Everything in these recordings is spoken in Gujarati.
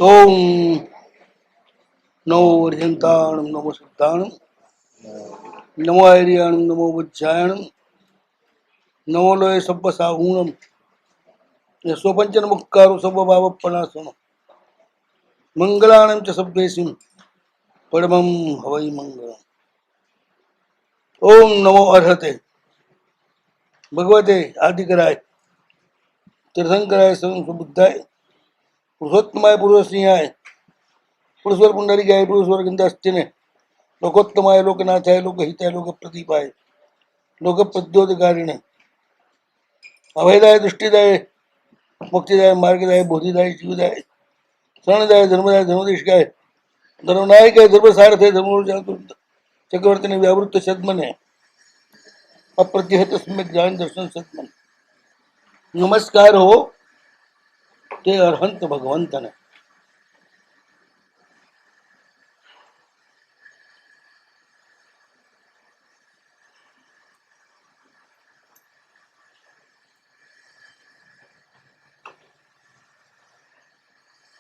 ઓમ નમો અર્યંતાણમ નમો સિદ્ધાણમ નમો આર્યાણમ નમો વજ્જાયણમ નમો લોય સબ્બ સાહૂણમ સ્વપંચન મુક્કારો સબ્બ ભાવપણાસણમ મંગલાણમ ચ સભ્યેસિમ પરમમ હવૈ મંગળમ. ઓમ નમો અર્હતે ભગવતે આદિકરાય તીર્થંકરાય સુબુદ્ધાય પુરુષોત્તમાય પુરુષસિંહાય પુરુષવર પુંડરીકાય પુરુષવર ગંધાસ્તિને લોકોત્તમાય લોકનાથાય લોકહિતાય લોકપ્રદીપાય લોકપ્રદ્યોતકારિણે અભયદાય દૃષ્ટિદાય મુક્તિદાય માર્ગદાય બોધિદાય જીવદાય શરણદાય ધર્મદાય ધર્મદેશકાય ધર્મનાયકાય ધર્મસારથે ધર્મ ચક્રવર્તીને વ્યાવૃત્ત સદમને અપ્રતિહત સમ્યક જ્ઞાન દર્શન સદમન નમસ્કાર હો તે અર્હંત ભગવંતને.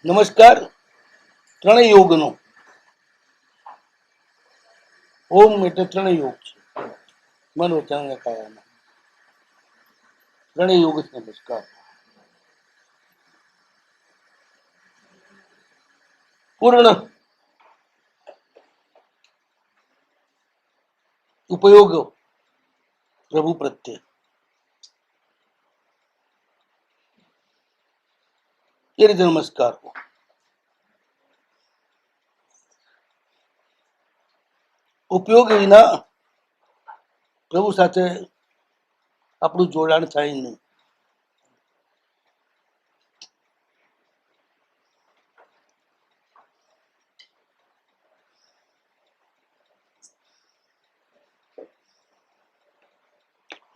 નમસ્કાર ત્રણેય યોગનો. ઓમ એટલે ત્રણેય યોગ છે, મન વચન અને કાયાનો ત્રણેય યોગ છે. નમસ્કાર. પૂર્ણ ઉપયોગ પ્રભુ પ્રત્યે એ રીતે નમસ્કાર. ઉપયોગ વિના પ્રભુ સાથે આપણું જોડાણ થાય નહીં.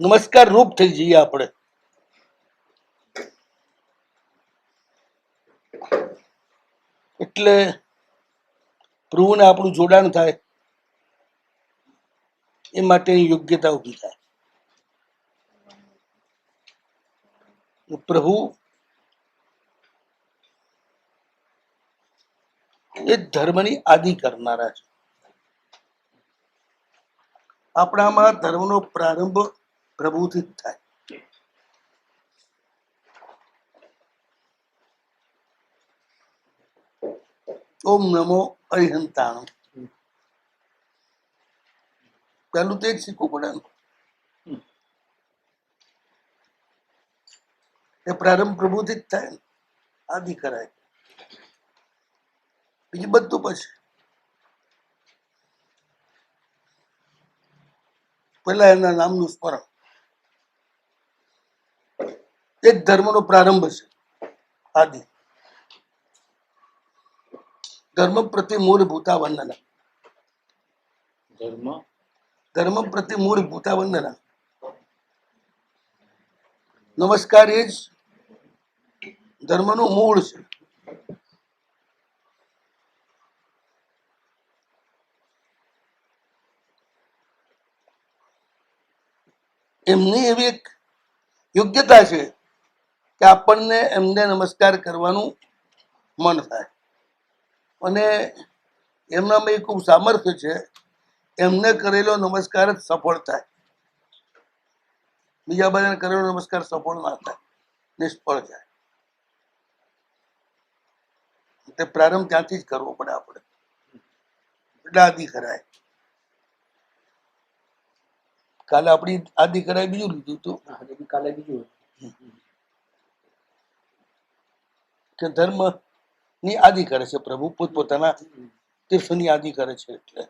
નમસ્કાર રૂપ થઈ જઈએ આપણે. એટલે પ્રભુને આપણું જોડાણ થાય એ માટેની યોગ્યતા ઊભી થાય. પ્રભુ એ ધર્મની આદિ કરનારા છે. આપણામાં ધર્મનો પ્રારંભ પ્રભુથી જ થાય. ઓમ નમો અરિહંતાણમ. પેલું તો જ શીખવું પડે ને. એ પ્રારંભ પ્રભુથી જ થાય ને, આદિ કરાય. બીજું બધું પછી પેલા એના નામનું સ્મરણ. એ જ ધર્મનો પ્રારંભ છે, આદિ. ધર્મ પ્રતિ મૂળભૂતા વંદના. ધર્મ પ્રતિ મૂળભૂતા વંદના. નમસ્કાર એ જ ધર્મનું મૂળ છે. એમની એવી એક યોગ્યતા છે કે આપણને એમને નમસ્કાર કરવાનું મન થાય. અને એમનામાં એક ખૂબ સામર્થ્ય છે, એમને કરેલો નમસ્કાર જ સફળ થાય. બીજા બધાને કરેલો નમસ્કાર સફળ ના થાય, નિષ્ફળ જાય. એટલે પ્રારંભ ત્યાંથી જ કરવો પડે આપણે. એટલે આદિ કરાય. કાલે આપણી આદિ કરાય બીજું લીધું હતું. કાલે બીજું કે ધર્મ ની આદિ કરે છે પ્રભુ, પોતપોતાના તીર્થની આદિ કરે છે. એટલે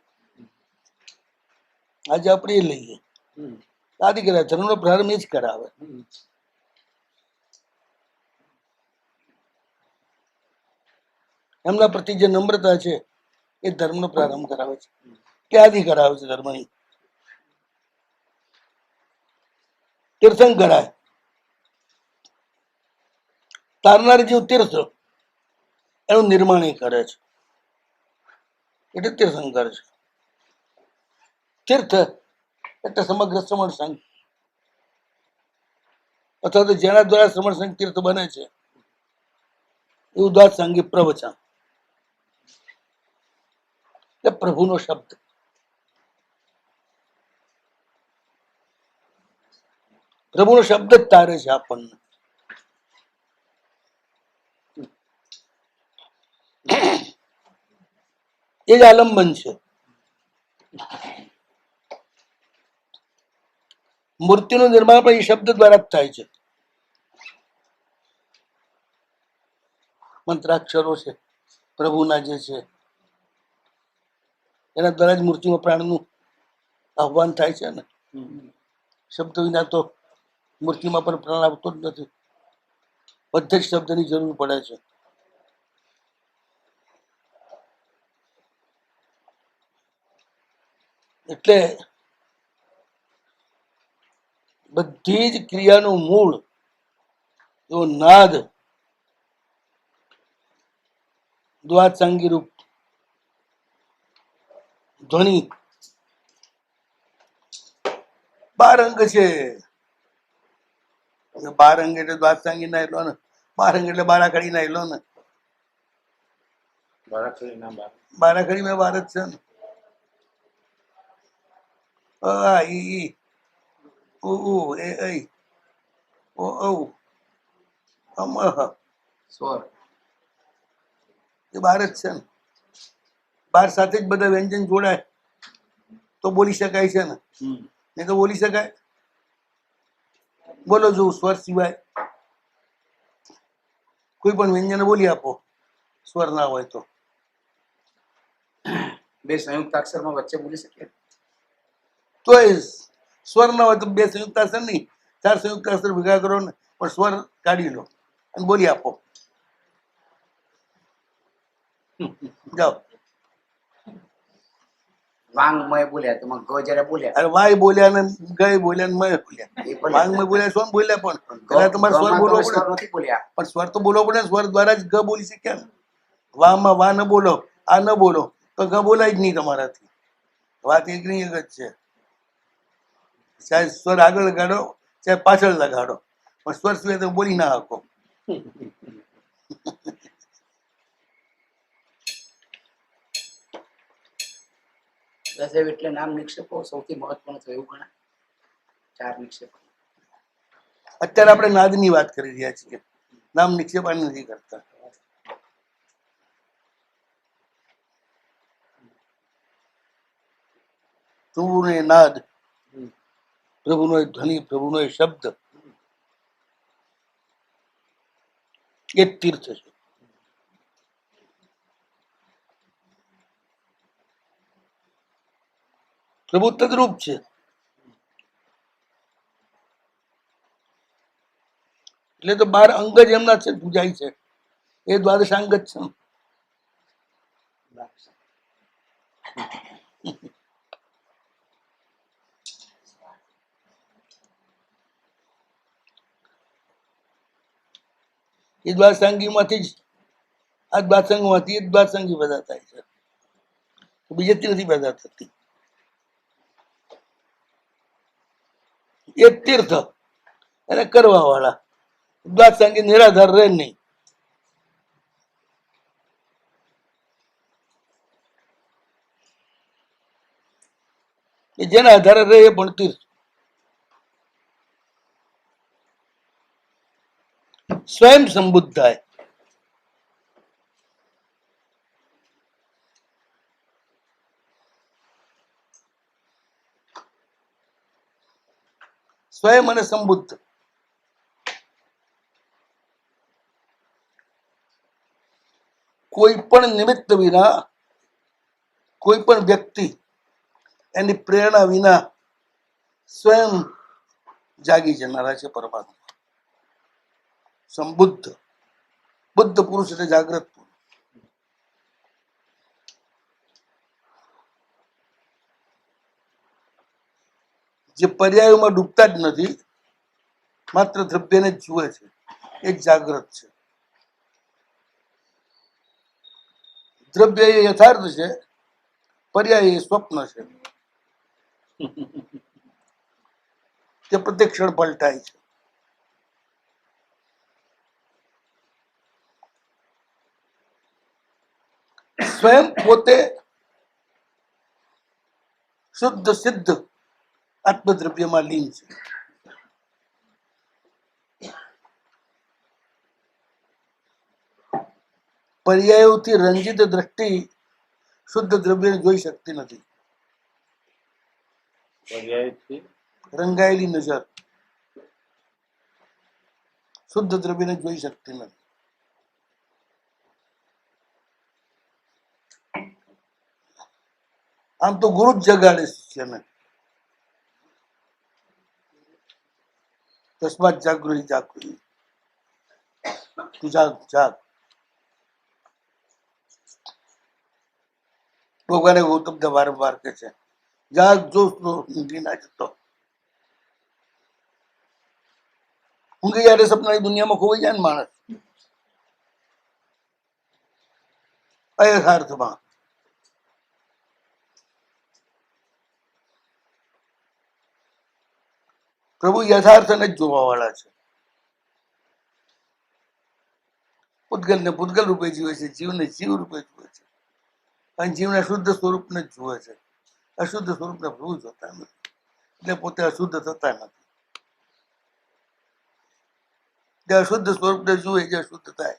આજે આપણે એ લઈએ, આદિ કરાય. ધર્મનો પ્રારંભ એ જ કરાવે. એમના પ્રતિ જે નમ્રતા છે એ ધર્મનો પ્રારંભ કરાવે છે, કે આદિ કરાવે છે ધર્મની. તીર્થંકર કરાય. તારનારી જેવું તીર્થ એનું નિર્માણ એ કરે છે, એટલે તીર્થંકર છે. તીર્થ એટલે સમગ્ર શ્રમણ સંઘ, અથવા તો જેના દ્વારા શ્રમણ સંઘ તીર્થ બને છે એ ઉદાત સાંગી પ્રવચન. એટલે પ્રભુનો શબ્દ. પ્રભુનો શબ્દ જ તારે છે આપણને. એ જ આલંબન છે. મૂર્તિનું નિર્માણ પણ એ શબ્દ દ્વારા જ થાય છે. મંત્રાક્ષરો છે પ્રભુના જે છે એના દ્વારા જ મૂર્તિમાં પ્રાણનું આહ્વાન થાય છે ને. શબ્દ વિના તો મૂર્તિમાં પણ પ્રાણ આવતો જ નથી. બધે જ શબ્દની જરૂર પડે છે. એટલે બધી જ ક્રિયાનું મૂળ એવો નાદ દ્વાદસાંગી રૂપ ધ્વનિ 12 અંગ છે. 12 અંગ એટલે દ્વાદસાંગી ના એટલો ને, 12 અંગ એટલે બારાખડી ના એટલો ને. બારાખડી માં 12 જ છે ને. આ ઈ ઉ એ ઐ ઓ ઔ અમ સ્વર એ 12 જ છે ને. 12 સાથે જ બધા વ્યંજન જોડાય તો બોલી શકાય છે ને. નહીં તો બોલી શકાય? બોલો જોવું સ્વર સિવાય કોઈ પણ વ્યંજન બોલી આપો સ્વર ના હોય તો. બે સંયુક્ત અક્ષરમાં વચ્ચે બોલી શકીએ તો સ્વર ના હોય તો 2 સંયુક્ત અક્ષર નહીં, 4 સંયુક્ત અક્ષર ભેગા કરો ને પણ સ્વર કાઢી લો અને બોલી આપો. જાઓ. વાંગમય બોલ્યા તો ગ જયારે બોલ્યા અરે વાય બોલ્યા ને ગય બોલ્યા ને મય બોલ્યા. વાંગમય બોલ્યા શું બોલ્યા પણ પેલા તમારે સ્વર બોલવો પડે. નથી બોલ્યા પણ સ્વર તો બોલવો પડે. સ્વર દ્વારા જ ગ બોલી શક્યા ને. વામાં વા ન બોલો, આ ન બોલો તો ગ બોલાય જ નહીં તમારાથી. વાત એકની એક જ છે. ચાહે સ્વર આગળ લગાડો ચાહે પાછળ લગાડો પણ સ્વર સિવાય તમે બોલી ના શકો. દસેવ એટલે નામ નિક્ષેપો સૌથી મહત્વનું થયું એવું ગણાય. 4 નિક્ષેપો. અત્યારે આપણે નાદની વાત કરી રહ્યા છીએ, નામ નિક્ષેપાની નથી કરતા. પ્રભુનો એ નાદ, પ્રભુનો એ ધ્વનિ, પ્રભુનો એ શબ્દ એ તીર્થ છે. પ્રભુ તદરૂપ છે. એટલે તો 12 અંગ જ એમના છે પૂજાય છે. એ દ્વાદશાંગ જ છે. એ દ્વાદશાંગીમાંથી જ આ દ્વાદશાંગમાંથી એ દ્વાદશાંગી પેદા થાય છે. બીજેથી નથી પેદા થતી. એ તીર્થ એને કરવા વાળા. દ્વાદશાંગી નિરાધાર રહે નહીં. એ જેના આધારે રહે એ પણ તીર્થ. સ્વયં સંબુદ્ધ થાય. સ્વયં અને સંબુદ્ધ. કોઈ પણ નિમિત્ત વિના, કોઈ પણ વ્યક્તિ એની પ્રેરણા વિના સ્વયં જાગી જનારા છે પરમાત્મા. સંબુદ્ધ. બુદ્ધ પુરુષ એટલે જાગ્રત પુરુષ. જે પર્યાયોમાં ડૂબતા જ નથી, માત્ર દ્રવ્યને જ જુએ છે, એ જ જાગ્રત છે. દ્રવ્ય એ યથાર્થ છે, પર્યાય એ સ્વપ્ન છે. તે પ્રત્યેક ક્ષણ પલટાય છે. સ્વયં પોતે શુદ્ધ સિદ્ધ આત્મદ્રવ્યમાં લીન છે. પર્યાયોથી રંજિત દ્રષ્ટિ શુદ્ધ દ્રવ્યને જોઈ શકતી નથી. પર્યાયથી રંગાયેલી નજર શુદ્ધ દ્રવ્યને જોઈ શકતી નથી. આમ તો ગુરુ જ જગાડે શિષ્યને. તસ્માત જાગૃતિ જાગૃતિ, તું જાગ જાગ. ભગવાને ગૌતમને વારંવાર કહે છે, જાગ જો ઊંઘી ના જતો. ઊંઘી જયારે સપનાની દુનિયામાં ખોવાઈ જાય ને માણસ, અયથાર્થમાં. પ્રભુ યથાર્થને જ જોવા વાળા છે. પૂતગલને પૂતગલ રૂપે જીવે છે, જીવને જીવ રૂપે જુએ છે, અને જીવના શુદ્ધ સ્વરૂપને જ જુએ છે. અશુદ્ધ સ્વરૂપને પ્રભુ જોતા નથી, એટલે પોતે અશુદ્ધ થતા નથી. જે અશુદ્ધ સ્વરૂપને જુએ જે અશુદ્ધ થાય.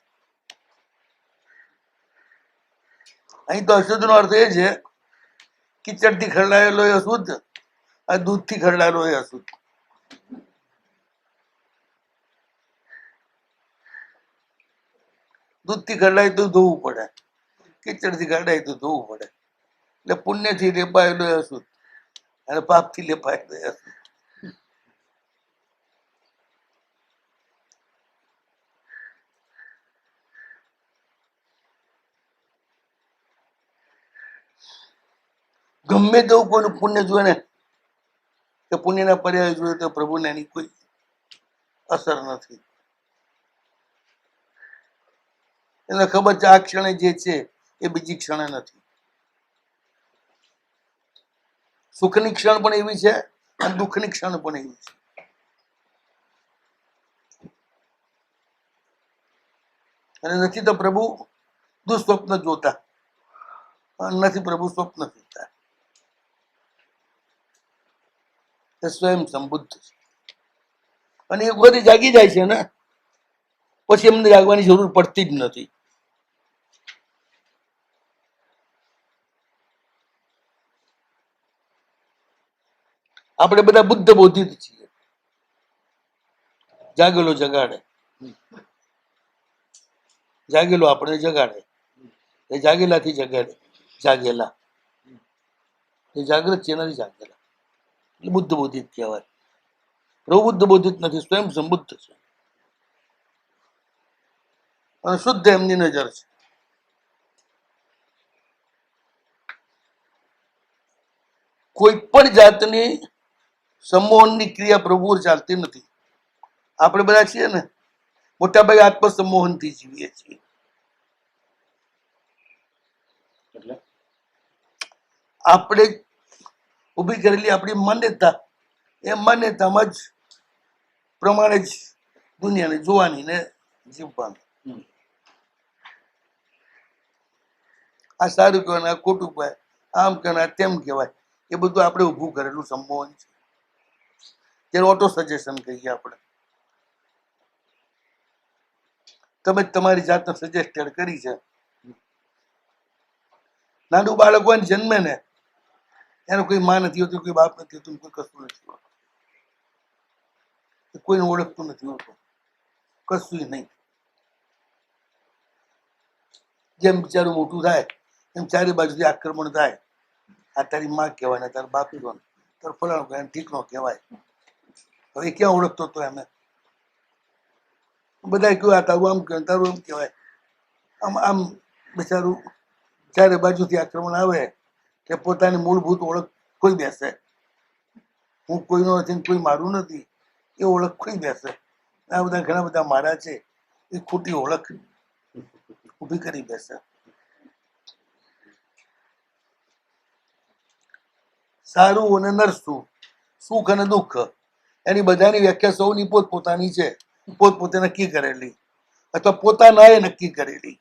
અહીં તો અશુદ્ધ નો અર્થ એ છે કિચડથી ખરડાયેલો એ અશુદ્ધ, અને દૂધથી ખરડાયેલો એ અશુદ્ધ. દૂધથી ખરડાય તો ધોવું પડે, કિચડથી ખરડાય તો ધોવું પડે. એટલે પુણ્યથી લેપાયેલો એ અશુદ્ધ, અને પાપથી લેપાયેલો એ અશુદ્ધ. ગમે તેવું કોઈનું પુણ્ય જુએ ને, કે પુણ્યના પર્યાય જોઈએ તો પ્રભુને એની કોઈ અસર નથી. એને ખબર છે આ ક્ષણે જે છે એ બીજી ક્ષણે નથી. સુખની ક્ષણ પણ એવી છે અને દુઃખની ક્ષણ પણ એવી છે. અને નથી તો પ્રભુ દુસ્વપ્ન જોતા, નથી પ્રભુ સ્વપ્ન જોતા. એ સ્વયં સંબુદ્ધ છે. અને એક વખત જાગી જાય છે ને, પછી એમને જાગવાની જરૂર પડતી જ નથી. આપણે બધા બુદ્ધ બોધિત છીએ. જાગેલો જગાડે, જાગેલો આપણે જગાડે. એ જાગેલાથી જગાડે, જાગેલા એ જાગૃત છે, એનાથી જાગેલા. એટલે બુદ્ધ બોધિત કહેવાય. પ્રભુ બુદ્ધ બોધિત નથી, સ્વયં સંબુદ્ધ છે. અને શુદ્ધ એમની નજર છે. કોઈ પણ જાતની સંમોહનની ક્રિયા પ્રભુ ચાલતી નથી. આપણે બધા છીએ ને, મોટા ભાગે આત્મસંમોહનથી જીવીએ છીએ. એટલે આપણે ઊભી કરેલી આપણી માન્યતા, એ માન્યતામાં જ પ્રમાણે જ દુનિયાને જોવાની ને જીવવાનું. આ સારું કહેવાય, આ ખોટું કહેવાય, આમ કહેવાય, તેમ કહેવાય, એ બધું આપણે ઊભું કરેલું સંમોહન છે. જેને ઓટો સજેશન કહીએ આપણે. તમે તમારી જાતને સજેસ્ટેડ કરી છે. નાનું બાળક હોય ને જન્મે ને, એનો કોઈ માં નથી હોતું, કોઈ બાપ નથી હોતું, કોઈ કશું નથી હોતું, કોઈને ઓળખતું નથી હોતું, કશું નહીં. જેમ બિચારું મોટું થાય એમ ચારે બાજુથી આક્રમણ થાય. આ તારી માં કહેવાય ને, તારા બાપ કહેવાય, તારું ફલાણું કહેવાય, ઠીકનો કહેવાય. હવે એ ક્યાં ઓળખતો હતો એને? બધા કહ્યું આ તારું આમ કહેવાય, તારું એમ કહેવાય. આમ આમ બિચારું ચારે બાજુથી આક્રમણ આવે કે પોતાની મૂળભૂત ઓળખ ખોઈ બેસે. હું કોઈનો નથી, કોઈ મારું નથી, એ ઓળખ ખોઈ બેસે. આ બધા ઘણા બધા મારા છે, એ ખોટી ઓળખ ઊભી કરી બેસે. સારું અને નરસું, સુખ અને દુઃખ, એની બધાની વ્યાખ્યા સૌની પોતપોતાની છે, પોતપોતે નક્કી કરેલી, અથવા પોતાના એ નક્કી કરેલી.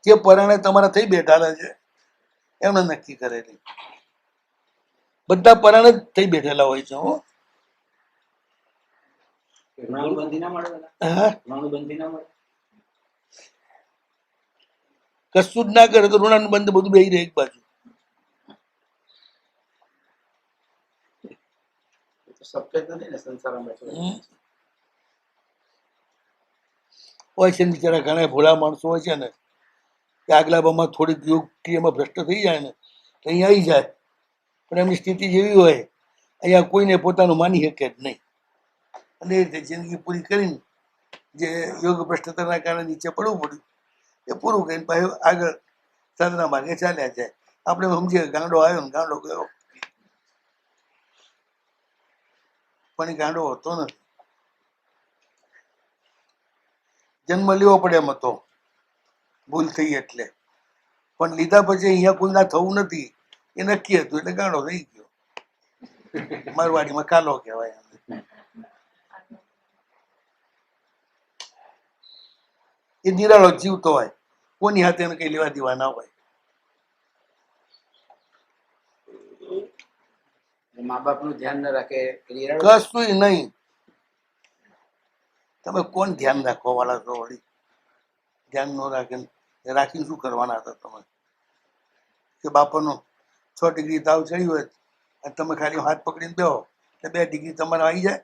જે પરાણે તમારા થઈ બેઠા છે એમણે નક્કી કરેલી. બધા પરાણ જ થઈ બેઠેલા હોય છે. હો ઋણાનુબંધી ના મળે દાદા? હા, ઋણાનુબંધી ના મળે? કશું જ ના કરે તો ઋણાનું બંધ બધું બેહી રહે એક બાજુ. એ તો શક્ય જ નથી ને સંસારમાં બેઠો. હોય છે ને બિચારા ઘણા ભોળા માણસો હોય છે ને કે આગલા ભાવમાં થોડીક યોગ ક્રિયામાં ભ્રષ્ટ થઈ જાય ને તો અહીંયા આવી જાય, પણ એમની સ્થિતિ જેવી હોય અહીંયા કોઈને પોતાનું માની શકે જ નહીં, અને એ રીતે જિંદગી પૂરી કરીને જે યોગ ભ્રષ્ટતાના કારણે નીચે પડવું પડ્યું એ પૂરું કરીને પાછું આગળ સાધના માર્ગે ચાલ્યા જાય. આપણે સમજીએ ગાંડો આવ્યો ને ગાંડો ગયો, પણ એ ગાંડો હતો નથી. જન્મ લેવો પડે એમ હતો, ભૂલ થઈ એટલે, પણ લીધા પછી અહીંયા કોઈ ના થવું નથી એ નક્કી હતું એટલે ગાંડો થઈ ગયો. મારવાડીમાં કાલો કહેવાય. એ નિરાળો જીવતો હોય, કોની હાથે એને કઈ લેવા દેવા ના હોય. મા બાપ નું ધ્યાન ન રાખે કશું નહીં. તમે કોણ ધ્યાન રાખવા વાળા છો? વળી ધ્યાન ન રાખે રાખીને શું કરવાના હતા તમે? કે બાપાનો 6 ડિગ્રી તાવ ચડ્યું હોય અને તમે ખાલી હાથ પકડીને બેહો એટલે 2 ડિગ્રી તમારે આવી જાય?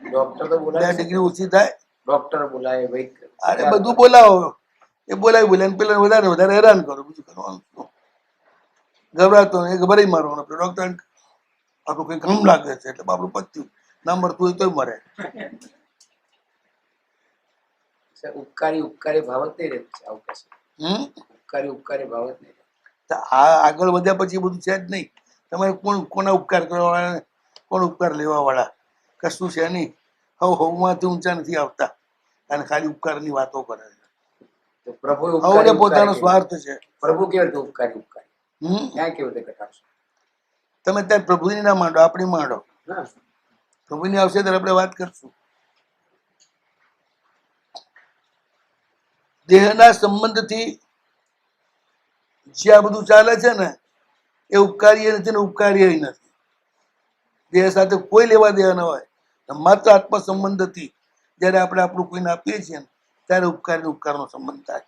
ડોક્ટર તો 2 બોલાવે, ડિગ્રી ઓછી થાય? ડોક્ટર બોલાવે ભાઈ. અરે બધું બોલાવો, એ બોલાવીને પેલા વધારે વધારે હેરાન કરો, બીજું કરવાનું શું? ગભરાતો એ ભરાઈ મારવાનો, ડોક્ટર આટલું કઈ ઘમ લાગે છે એટલે બાપડું પત્યું, ના મળતું હોય તોય મરે. ઉપકારી ઉપકારી ભાવ જ નહીં રહેતું છે. આવું કશું ઉપકારી ઉપકારી ભાવ જ નહીં. તો આ આગળ વધ્યા પછી બધું છે જ નહીં. તમારે કોના ઉપકાર કરવા વાળા, કોણ ઉપકાર લેવા વાળા? કશું છે નહીં. હવમાંથી ઊંચા નથી આવતા અને ખાલી ઉપકારની વાતો કરે છે. તો પ્રભુ હવને પોતાનો સ્વાર્થ છે. પ્રભુ કેવી રીતે ઉપકારી ઉપકારી ક્યાં કેવી રીતે ઘટાડશો? તમે ત્યાં પ્રભુની ના માંડો, આપણી માંડો. પ્રભુની આવશે ત્યારે આપણે વાત કરશું. દેહના સંબંધથી જે આ બધું ચાલે છે ને એ ઉપકારી નથી ને ઉપકારી નથી. દેહ સાથે કોઈ લેવા દેવા ન હોય, માત્ર આત્મ સંબંધથી જયારે આપણે આપણું કોઈને આપીએ છીએ ને ત્યારે ઉપકાર ને ઉપકારનો સંબંધ થાય.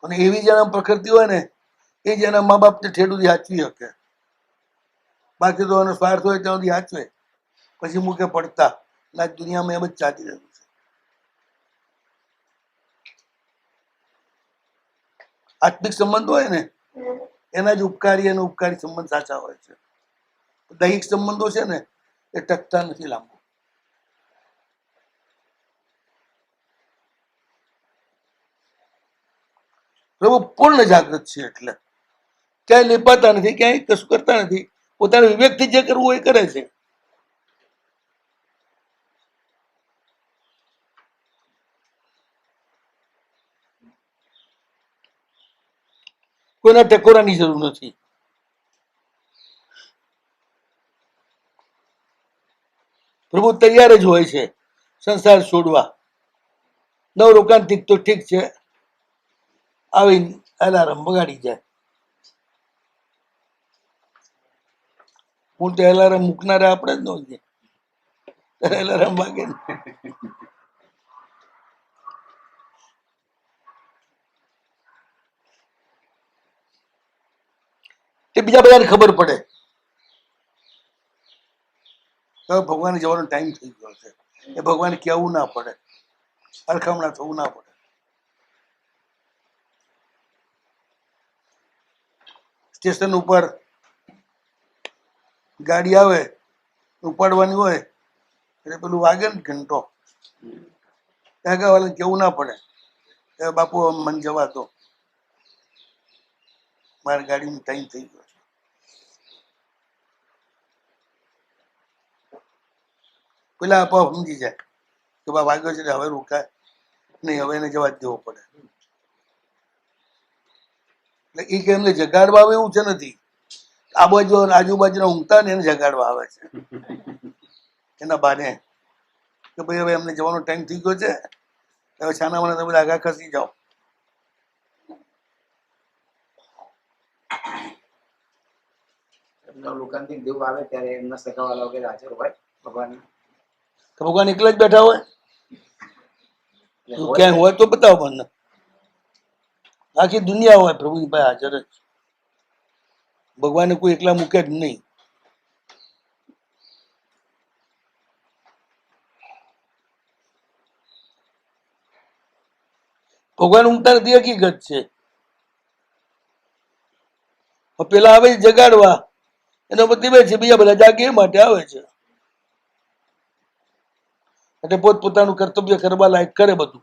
અને એવી જેના પ્રકૃતિ હોય ને એ જેના મા બાપને ઠેડુથી સાચવી શકે. બાકી તો એનો સ્વાર્થ હોય ત્યાં સુધી સાચવે, પછી મૂકે પડતા. ના દુનિયામાં એમ જ ચાલી રહ્યું છે. આત્મિક સંબંધ હોય ને એના જ ઉપકારી અને ઉપકારી સંબંધ સાચા હોય છે. દૈહિક સંબંધો છે ને એ ટકતા નથી લાંબુ. પ્રભુ પૂર્ણ જાગૃત છે એટલે ક્યાંય લેપાતા નથી, ક્યાંય કશું કરતા નથી. પોતાના વિવેકથી જે કરવું એ કરે છે. કોઈના ટકોરાની જરૂર નથી. પ્રભુ તૈયાર જ હોય છે સંસાર છોડવા. નવ રોકાંતિક તો ઠીક છે, આવી અલાર્મ બગાડી જાય. હું તો અલાર્મ મૂકનારા આપણે જ ન હોઈએ, અલાર્મ વાગે ને એ બીજા બધાને ખબર પડે હવે ભગવાન જવાનો ટાઈમ થઈ ગયો છે. એ ભગવાન કહેવું ના પડે, અરખામણા થવું ના પડે. સ્ટેશન ઉપર ગાડી આવે ઉપાડવાની હોય એટલે પેલું વાગે ને ઘંટો, આગળ કેવું ના પડે કે બાપુ મન જવા દો, મારી ગાડીનો ટાઈમ થઈ ગયો છે. પેલા આપો સમજી જાય કે બા વાગ્યો છે હવે રોકાય નહીં, હવે એને જવા જ દેવો પડે. એટલે એ કે એમને જગાડવા આવે એવું છે નથી, આ બાજુ અને આજુબાજુના ઊંઘતા ને એને જગાડવા આવે છે એના બાને કે ભાઈ હવે એમને જવાનો ટાઈમ થઈ ગયો છે, હવે છાના માના તમે આગા ખસી જાઓ. એમનો લોકાંતિક દેવ આવે ત્યારે એમના સગાવાલા વગેરે હાજર હોય ભગવાન તો ભગવાન એકલા જ બેઠા હોય? ક્યાંય હોય તો બતાવો મને. આખી દુનિયા હોય પ્રભુની પાસે હાજર જ. ભગવાને કોઈ એકલા મૂકે જ નહીં. ભગવાન ઊંઘતા નથી, હકીકત છે. પેલા આવે છે જગાડવા, એનો મતલબ એ છે બીજા બધા જાગે એ માટે આવે છે. એટલે પોતપોતાનું કર્તવ્ય કરવા લાયક કરે બધું.